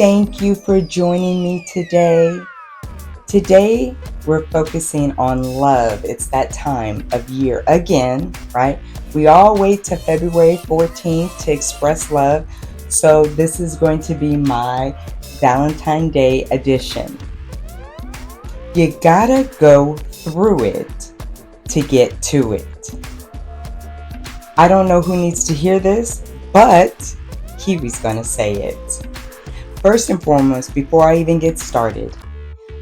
Thank you for joining me today. Today, we're focusing on love. It's that time of year again, right? We all wait till February 14th to express love. So, this is going to be my Valentine's Day edition. You gotta go through it to get to it. I don't know who needs to hear this, but Kiwi's gonna say it. First and foremost, before I even get started,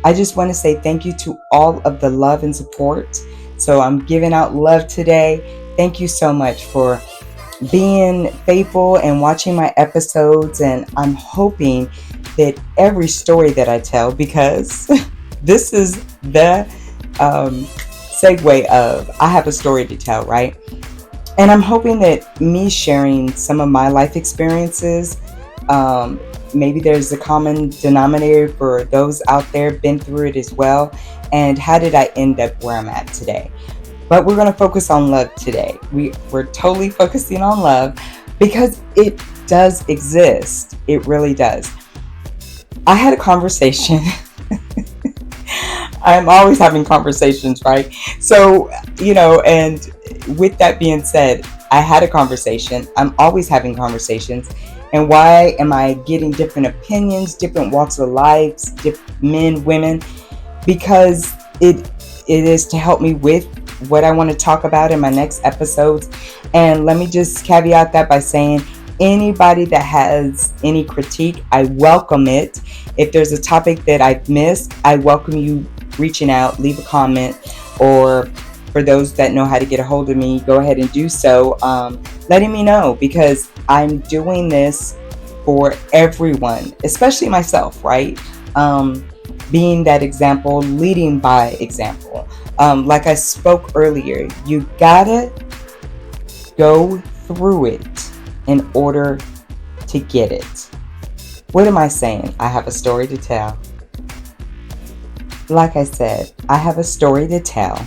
I just want to say thank you to all of the love and support. So I'm giving out love today. Thank you so much for being faithful and watching my episodes. And I'm hoping that every story that I tell, because this is the segue of I have a story to tell, right? And I'm hoping that me sharing some of my life experiences, maybe there's a common denominator for those out there been through it as well. And how did I end up where I'm at today? But we're going to focus on love today. We're totally focusing on love because it does exist. It really does. I had a conversation. I'm always having conversations, right? So, and with that being said, I had a conversation. I'm always having conversations. And why am I getting different opinions, different walks of life, men, women? Because it is to help me with what I want to talk about in my next episodes. And let me just caveat that by saying anybody that has any critique, I welcome it. If there's a topic that I've missed, I welcome you reaching out, leave a comment, or for those that know how to get a hold of me, go ahead and do so, letting me know, because I'm doing this for everyone, especially myself, right? Being that example, leading by example. Like I spoke earlier, you gotta go through it in order to get it. What am I saying? I have a story to tell. Like I said, I have a story to tell.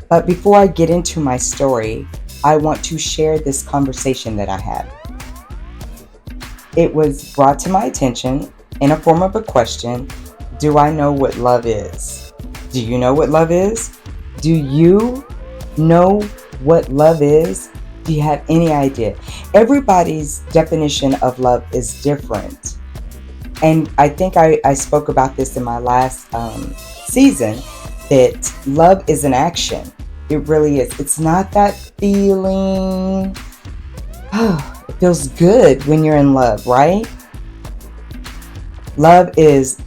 But before I get into my story, I want to share this conversation that I had. It was brought to my attention in a form of a question. Do I know what love is? Do you know what love is? Do you know what love is? Do you have any idea? Everybody's definition of love is different. And I think I spoke about this in my last season, that love is an action. It really is. It's not that feeling. Oh, it feels good when you're in love, right? Love is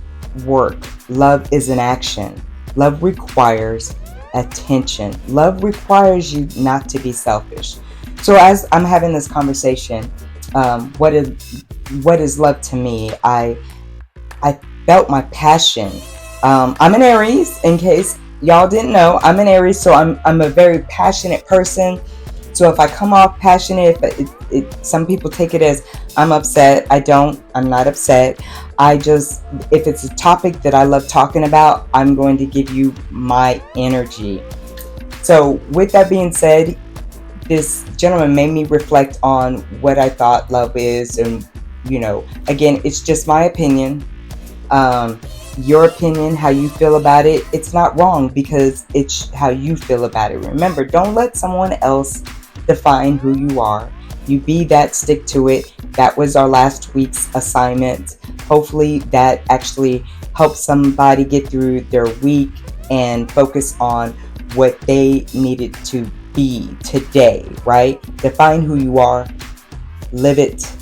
work. Love is an action. Love requires attention. Love requires you not to be selfish. So as I'm having this conversation, what is love to me? I felt my passion. I'm an Aries, in case y'all didn't know. I'm an Aries, so I'm a very passionate person. So if I come off passionate, some people take it as I'm upset. I'm not upset. If it's a topic that I love talking about, I'm going to give you my energy. So with that being said, this gentleman made me reflect on what I thought love is. And, again, it's just my opinion. Your opinion, how you feel about it, it's not wrong because it's how you feel about it. Remember, don't let someone else define who you are. You be that, stick to it. That was our last week's assignment. Hopefully that actually helps somebody get through their week and focus on what they needed to be today, right? Define who you are, live it.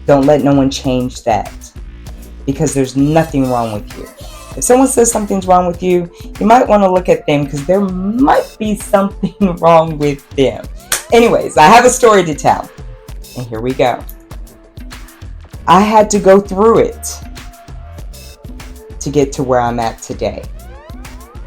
Don't let no one change that, because there's nothing wrong with you. If someone says something's wrong with you, you might want to look at them, because there might be something wrong with them. Anyways, I have a story to tell, and here we go. I had to go through it to get to where I'm at today.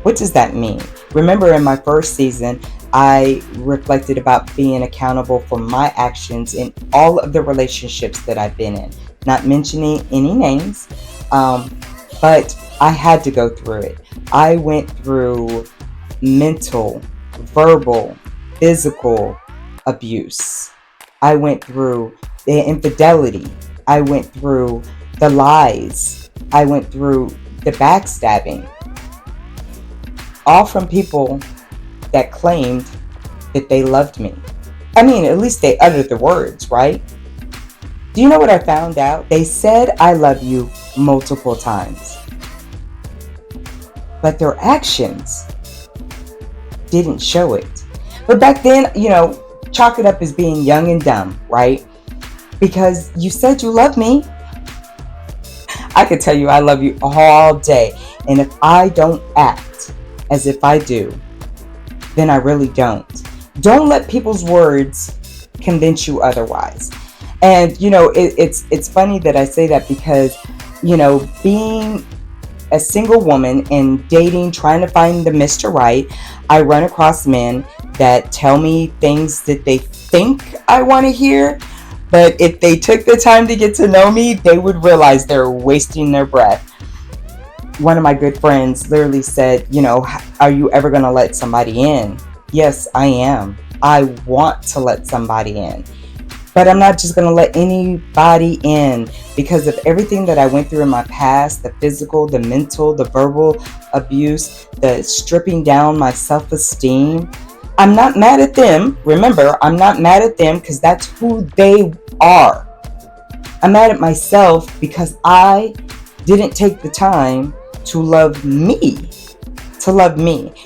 What does that mean? Remember, in my first season, I reflected about being accountable for my actions in all of the relationships that I've been in. Not mentioning any names, but I had to go through it. I went through mental, verbal, physical abuse. I went through the infidelity. I went through the lies I went through, the backstabbing, all from people that claimed that they loved me. I mean, at least they uttered the words, right? Do you know what I found out? They said I love you multiple times, but their actions didn't show it. But back then, chalk it up as being young and dumb, right? Because you said you love me. I could tell you I love you all day. And if I don't act as if I do, then I really don't. Don't let people's words convince you otherwise. And, it's funny that I say that because, being a single woman and dating, trying to find the Mr. Right, I run across men that tell me things that they think I want to hear. But if they took the time to get to know me, they would realize they're wasting their breath. One of my good friends literally said, are you ever going to let somebody in? Yes, I am. I want to let somebody in. But I'm not just going to let anybody in because of everything that I went through in my past, the physical, the mental, the verbal abuse, the stripping down my self-esteem. I'm not mad at them. Remember, I'm not mad at them because that's who they are. I'm mad at myself because I didn't take the time to love me.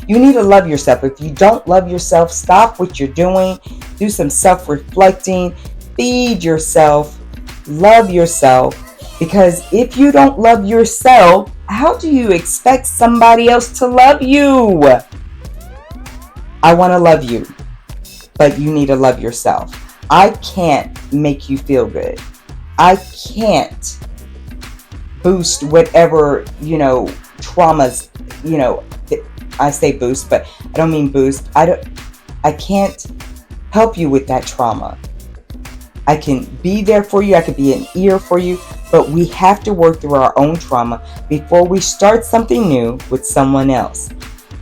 You need to love yourself. If you don't love yourself, stop what you're doing. Do some self-reflecting. Feed yourself. Love yourself. Because if you don't love yourself, how do you expect somebody else to love you? I want to love you, but you need to love yourself. I can't make you feel good. I can't boost whatever, traumas, I say boost, but I don't mean boost. I can't help you with that trauma. I can be there for you. I could be an ear for you, but we have to work through our own trauma before we start something new with someone else.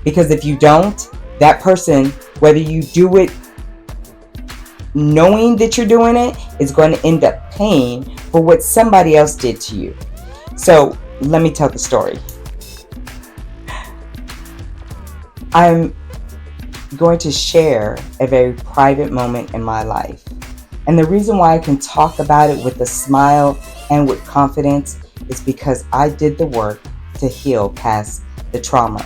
Because if you don't, that person, whether you do it knowing that you're doing it, is going to end up paying for what somebody else did to you. So let me tell the story. I'm going to share a very private moment in my life. And the reason why I can talk about it with a smile and with confidence is because I did the work to heal past the trauma.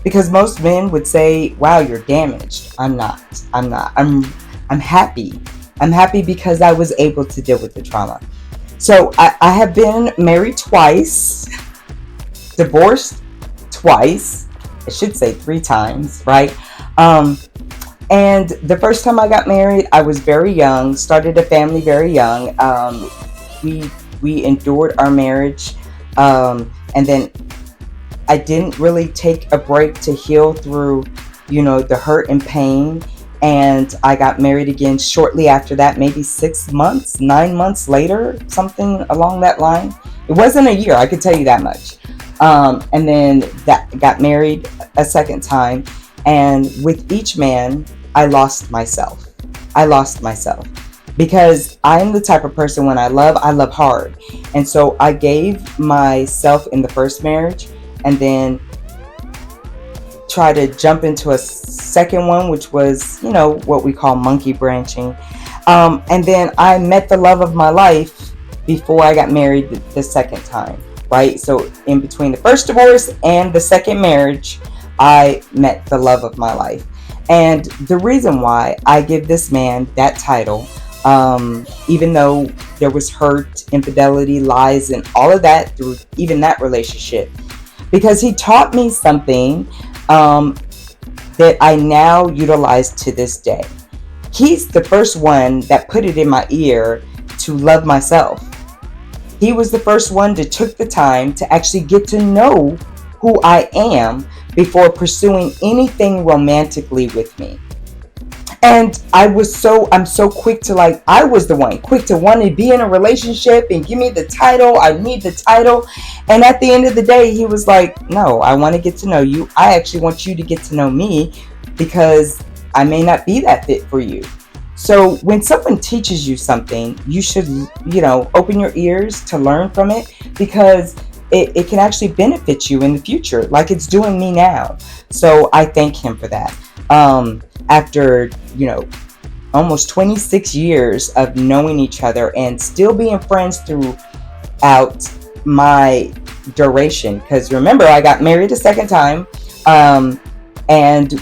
Because most men would say, wow, you're damaged. I'm not. I'm happy. I'm happy because I was able to deal with the trauma. So I have been married twice, divorced twice. I should say 3 times, right? And the first time I got married, I was very young, started a family very young. We endured our marriage. And then I didn't really take a break to heal through, the hurt and pain. And I got married again shortly after that, maybe 6 months, 9 months later, something along that line. It wasn't a year, I could tell you that much. And then got married a second time. And with each man, I lost myself. Because I'm the type of person, when I love hard. And so I gave myself in the first marriage and then try to jump into a second one, which was, what we call monkey branching. And then I met the love of my life before I got married the second time, right? So in between the first divorce and the second marriage, I met the love of my life. And the reason why I give this man that title, even though there was hurt, infidelity, lies, and all of that through even that relationship, because he taught me something that I now utilize to this day. He's the first one that put it in my ear to love myself. He was the first one that took the time to actually get to know who I am before pursuing anything romantically with me. And I'm so quick to I was the one quick to want to be in a relationship and give me the title. I need the title. And at the end of the day, he was like, no, I want to get to know you. I actually want you to get to know me because I may not be that fit for you. So when someone teaches you something, you should, open your ears to learn from it, because it can actually benefit you in the future, like it's doing me now. So I thank him for that. After, almost 26 years of knowing each other and still being friends throughout my duration, because remember, I got married a second time. And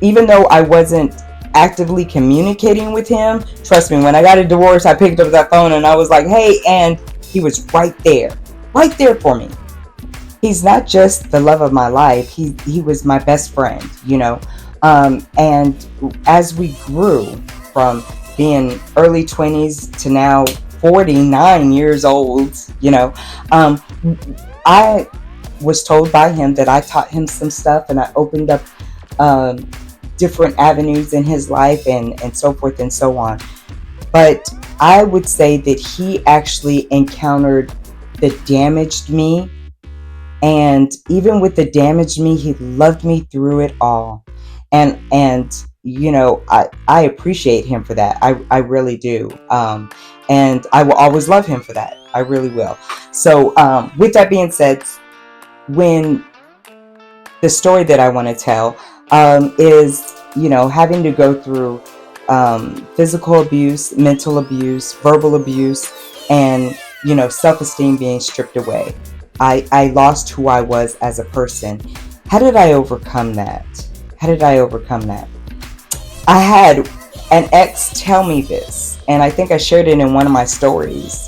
even though I wasn't actively communicating with him, trust me, when I got a divorce, I picked up that phone and I was like, hey, and he was right there for me. He's not just the love of my life, he was my best friend, and as we grew from being early 20s to now 49 years old, I was told by him that I taught him some stuff, and I opened up different avenues in his life, and so forth and so on. But I would say that he actually encountered the damaged me, and even with the damaged me, he loved me through it all. And I appreciate him for that. I really do. And I will always love him for that. I really will. So with that being said, when the story that I want to tell is, having to go through physical abuse, mental abuse, verbal abuse, and, self-esteem being stripped away. I lost who I was as a person. How did I overcome that? I had an ex tell me this, and I think I shared it in one of my stories.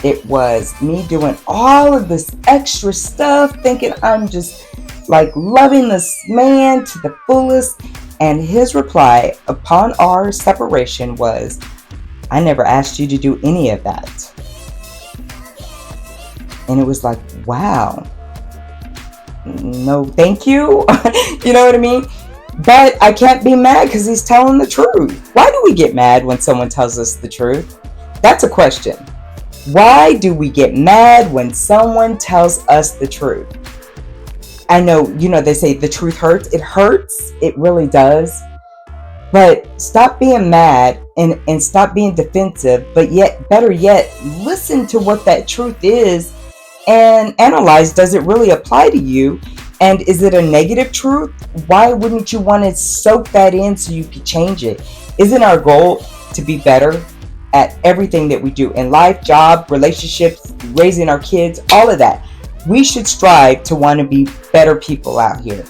It was me doing all of this extra stuff, thinking I'm just like loving this man to the fullest. And his reply upon our separation was, I never asked you to do any of that. And it was like, wow, no thank you. You know what I mean? But I can't be mad because he's telling the truth. Why do we get mad when someone tells us the truth? That's a question. Why do we get mad when someone tells us the truth? I know, they say the truth hurts. It hurts. It really does. But stop being mad and stop being defensive. But yet, better yet, listen to what that truth is and analyze, does it really apply to you? And is it a negative truth? Why wouldn't you want to soak that in so you could change it? Isn't our goal to be better at everything that we do in life, job, relationships, raising our kids, all of that? We should strive to want to be better people out here.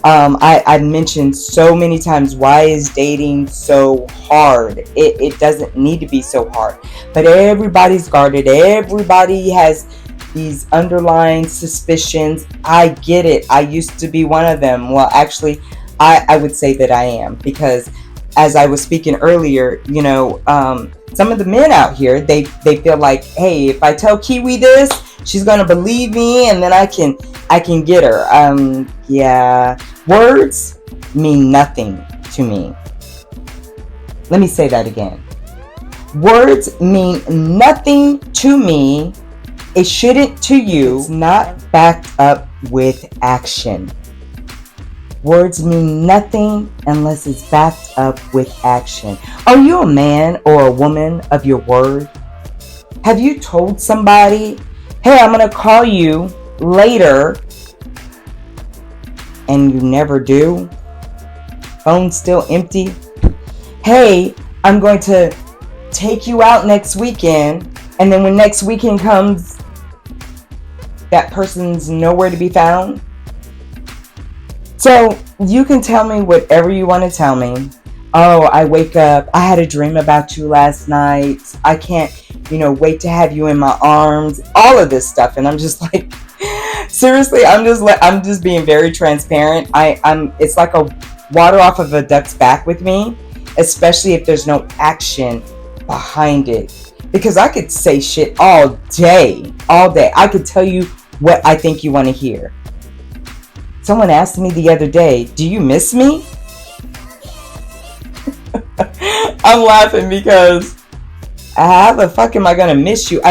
I've mentioned so many times, why is dating so hard? It doesn't need to be so hard. But everybody's guarded. Everybody has these underlying suspicions. I get it. I used to be one of them. Well, actually, I would say that I am, because as I was speaking earlier, some of the men out here, they feel like, hey, if I tell Kiwi this, she's gonna believe me, and then I can get her. Yeah, words mean nothing to me. Let me say that again. Words mean nothing to me. It shouldn't to you. It's not backed up with action. Words mean nothing unless it's backed up with action. Are you a man or a woman of your word? Have you told somebody, hey, I'm going to call you later, and you never do? Phone still empty? Hey, I'm going to take you out next weekend, and then when next weekend comes, that person's nowhere to be found? So you can tell me whatever you want to tell me. Oh, I wake up, I had a dream about you last night. I can't, wait to have you in my arms. All of this stuff, and I'm just like, seriously, I'm just being very transparent. It's like a water off of a duck's back with me, especially if there's no action behind it. Because I could say shit all day. I could tell you what I think you want to hear. Someone asked me the other day, do you miss me? I'm laughing because how the fuck am I going to miss you?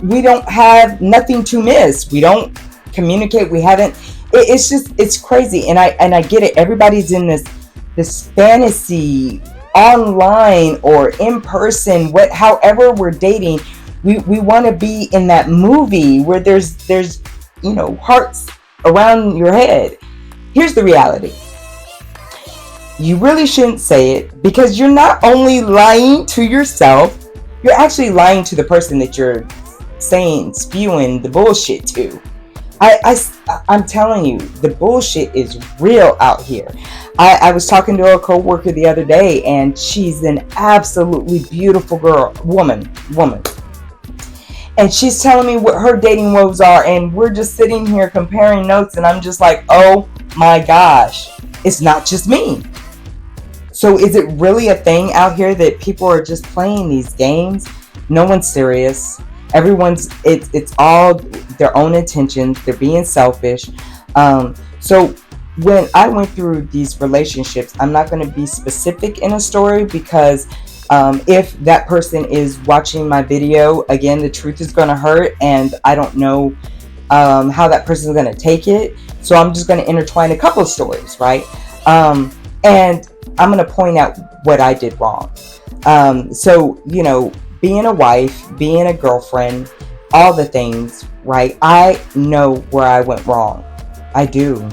We don't have nothing to miss. We don't communicate. We haven't, it's crazy. And I get it. Everybody's in this fantasy online or in person, however we're dating, we want to be in that movie where there's hearts around your head. Here's the reality. You really shouldn't say it, because you're not only lying to yourself, you're actually lying to the person that you're spewing the bullshit to. I'm telling you, the bullshit is real out here. I was talking to a coworker the other day, and she's an absolutely beautiful woman. And she's telling me what her dating woes are, and we're just sitting here comparing notes, and I'm just like, oh my gosh, it's not just me. So is it really a thing out here that people are just playing these games? No one's serious. It's all their own intentions. They're being selfish. So when I went through these relationships, I'm not going to be specific in a story, because if that person is watching my video, again, the truth is going to hurt, and I don't know how that person is going to take it. So I'm just going to intertwine a couple of stories, right? And I'm going to point out what I did wrong. So, being a wife, being a girlfriend, all the things, right? I know where I went wrong. I do.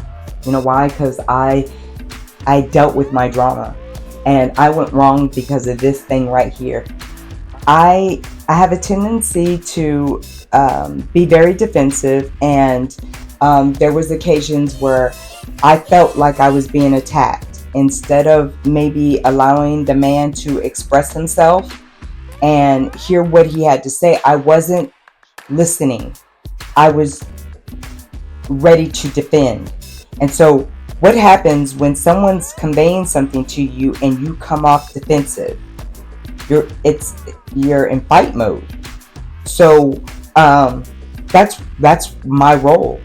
You know why? Because I dealt with my drama, and I went wrong because of this thing right here. I have a tendency to be very defensive, and there was occasions where I felt like I was being attacked. Instead of maybe allowing the man to express himself and hear what he had to say, I wasn't listening. I was ready to defend. And so what happens when someone's conveying something to you and you come off defensive? You're in fight mode. So that's my role.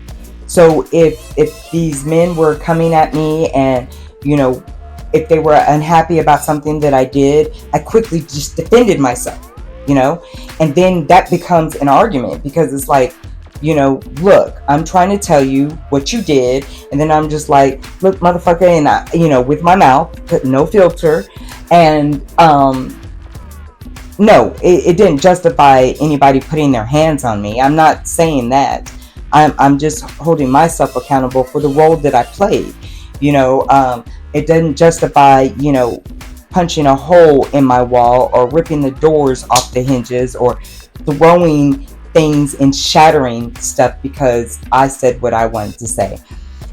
So if these men were coming at me, and if they were unhappy about something that I did, I quickly just defended myself, and then that becomes an argument, because it's like, look, I'm trying to tell you what you did, and then I'm just like, look, motherfucker, and I, with my mouth, no filter, and no, it didn't justify anybody putting their hands on me. I'm not saying that. I'm just holding myself accountable for the role that I played. It doesn't justify, punching a hole in my wall, or ripping the doors off the hinges, or throwing things and shattering stuff because I said what I wanted to say.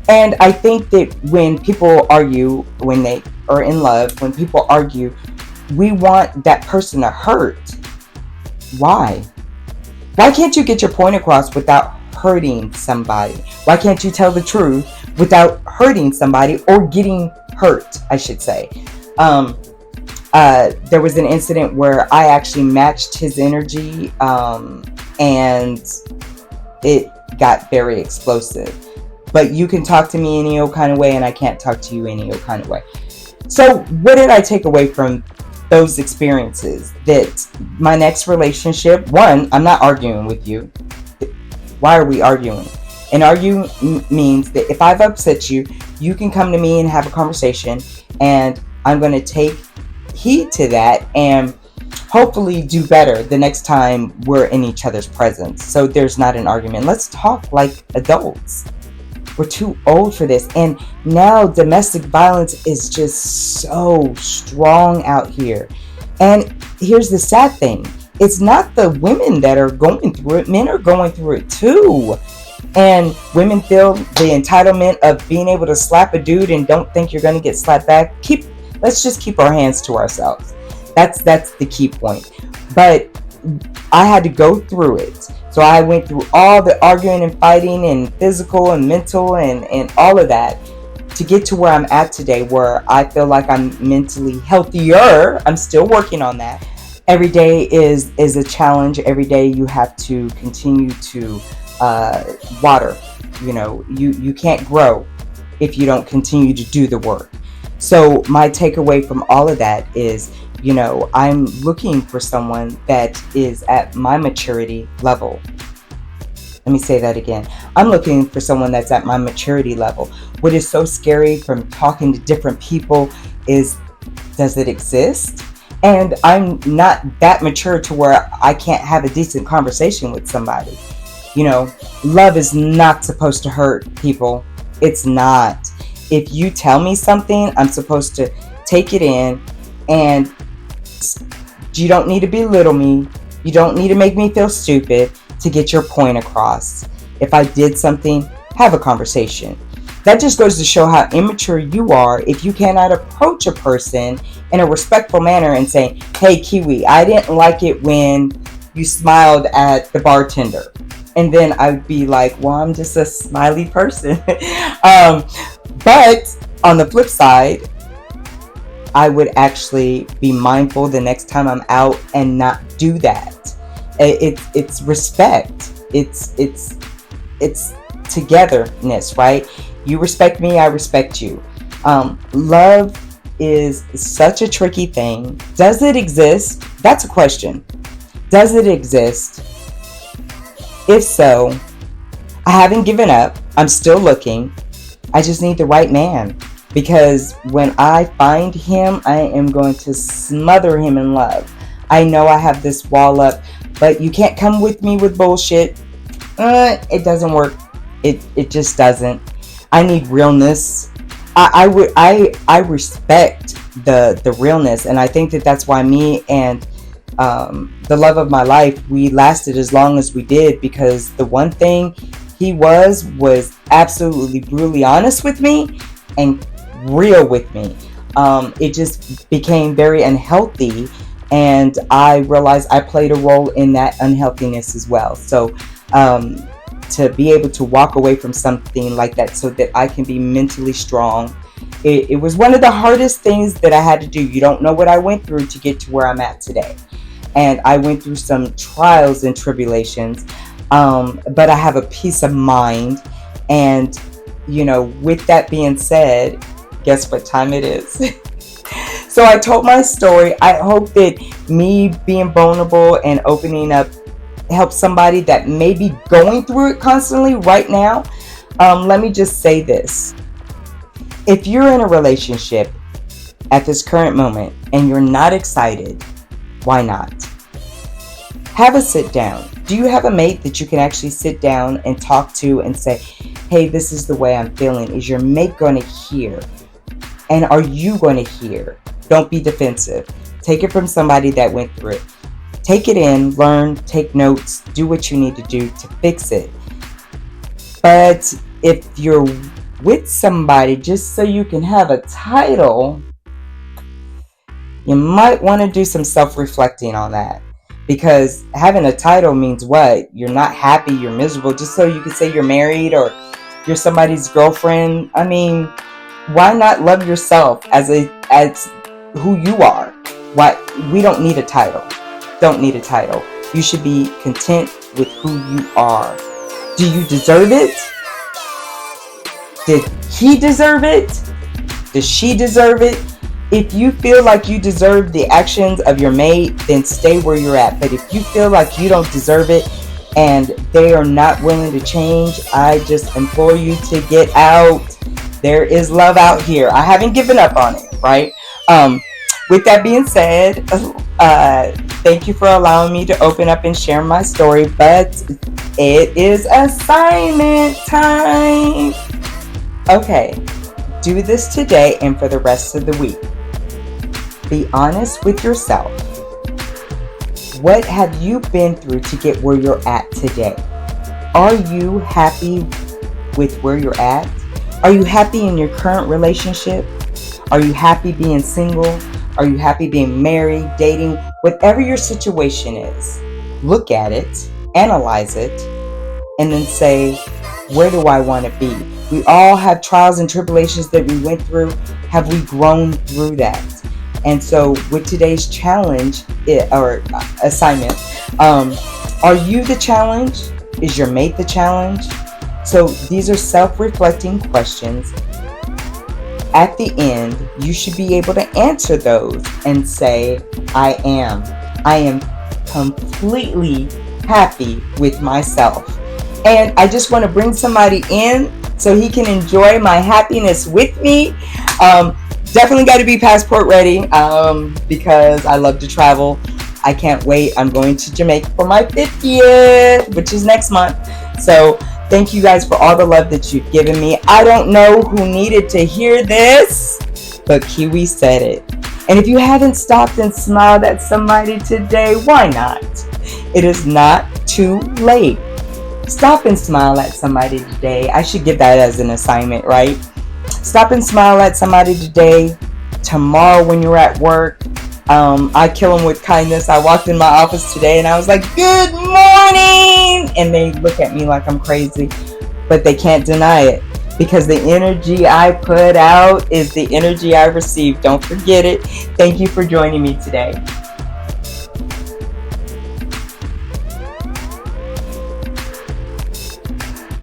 And I think that when people argue, when they are in love, when people argue, we want that person to hurt. Why? Why can't you get your point across without hurting somebody? Why can't you tell the truth without hurting somebody, or getting hurt, I should say? There was an incident where I actually matched his energy, and it got very explosive. But you can talk to me any old kind of way, and I can't talk to you any old kind of way. So what did I take away from those experiences? That my next relationship, one, I'm not arguing with you. Why are we arguing? And argue means that if I've upset you, you can come to me and have a conversation, and I'm going to take heed to that and hopefully do better the next time we're in each other's presence. So there's not an argument. Let's talk like adults. We're too old for this. And now domestic violence is just so strong out here. And here's the sad thing. It's not the women that are going through it. Men are going through it too. And women feel the entitlement of being able to slap a dude and don't think you're going to get slapped back. Let's just keep our hands to ourselves. That's the key point. But I had to go through it. So I went through all the arguing and fighting and physical and mental and all of that to get to where I'm at today, where I feel like I'm mentally healthier. I'm still working on that. Every day is a challenge. Every day you have to continue to water. You can't grow if you don't continue to do the work. So my takeaway from all of that is, I'm looking for someone that is at my maturity level. Let me say that again. I'm looking for someone that's at my maturity level. What is so scary from talking to different people is Does it exist? And I'm not that mature to where I can't have a decent conversation with somebody. You know, love is not supposed to hurt people. It's not. If you tell me something, I'm supposed to take it in, and you don't need to belittle me. You don't need to make me feel stupid to get your point across. If I did something, have a conversation. That just goes to show how immature you are if you cannot approach a person in a respectful manner and say, hey, Kiwi, I didn't like it when you smiled at the bartender. And then I'd be like, well, I'm just a smiley person. But on the flip side, I would actually be mindful the next time I'm out and not do that. It's respect. It's togetherness, right? You respect me, I respect you. Love is such a tricky thing. Does it exist? That's a question. Does it exist? If so, I haven't given up. I'm still looking. I just need the right man. Because when I find him, I am going to smother him in love. I know I have this wall up, but you can't come with me with bullshit. It doesn't work. It just doesn't. I need realness. I respect the realness, and I think that that's why me and the love of my life, we lasted as long as we did, because the one thing he was absolutely brutally honest with me and real with me. It just became very unhealthy, and I realized I played a role in that unhealthiness as well. So to be able to walk away from something like that so that I can be mentally strong, it was one of the hardest things that I had to do. You don't know what I went through to get to where I'm at today. And I went through some trials and tribulations, but I have a peace of mind. And, you know, with that being said, guess what time it is? So I told my story. I hope that me being vulnerable and opening up helps somebody that may be going through it constantly right now. Let me just say this. If you're in a relationship at this current moment and you're not excited, why not? Have a sit down. Do you have a mate that you can actually sit down and talk to and say, hey, this is the way I'm feeling? Is your mate going to hear? And are you going to hear? Don't be defensive. Take it from somebody that went through it. Take it in, learn, take notes, do what you need to do to fix it. But if you're with somebody just so you can have a title, you might want to do some self-reflecting on that. Because having a title means what? You're not happy, you're miserable, just so you can say you're married or you're somebody's girlfriend. I mean, why not love yourself as who you are? Why we don't need a title. Don't need a title. You should be content with who you are. Do you deserve it? Did he deserve it? Does she deserve it? If you feel like you deserve the actions of your mate, then stay where you're at. But if you feel like you don't deserve it and they are not willing to change, I just implore you to get out. There is love out here. I haven't given up on it, right? With that being said, thank you for allowing me to open up and share my story, but it is assignment time. Okay, do this today and for the rest of the week. Be honest with yourself. What have you been through to get where you're at today? Are you happy with where you're at? Are you happy in your current relationship? Are you happy being single? Are you happy being married, dating? Whatever your situation is, look at it, analyze it, and then say, where do I want to be? We all have trials and tribulations that we went through. Have we grown through that? And so with today's challenge or assignment, are you the challenge? Is your mate the challenge? So these are self-reflecting questions. At the end, you should be able to answer those and say, I am completely happy with myself. And I just want to bring somebody in so he can enjoy my happiness with me. Definitely got to be passport ready because I love to travel. I can't wait. I'm going to Jamaica for my 50th, which is next month. So thank you guys for all the love that you've given me. I don't know who needed to hear this, but Kiwi said it. And if you haven't stopped and smiled at somebody today, why not? It is not too late. Stop and smile at somebody today. I should give that as an assignment, right? Stop and smile at somebody today. Tomorrow when you're at work, I kill them with kindness. I walked in my office today and I was like, good morning! And they look at me like I'm crazy, but they can't deny it because the energy I put out is the energy I receive. Don't forget it. Thank you for joining me today.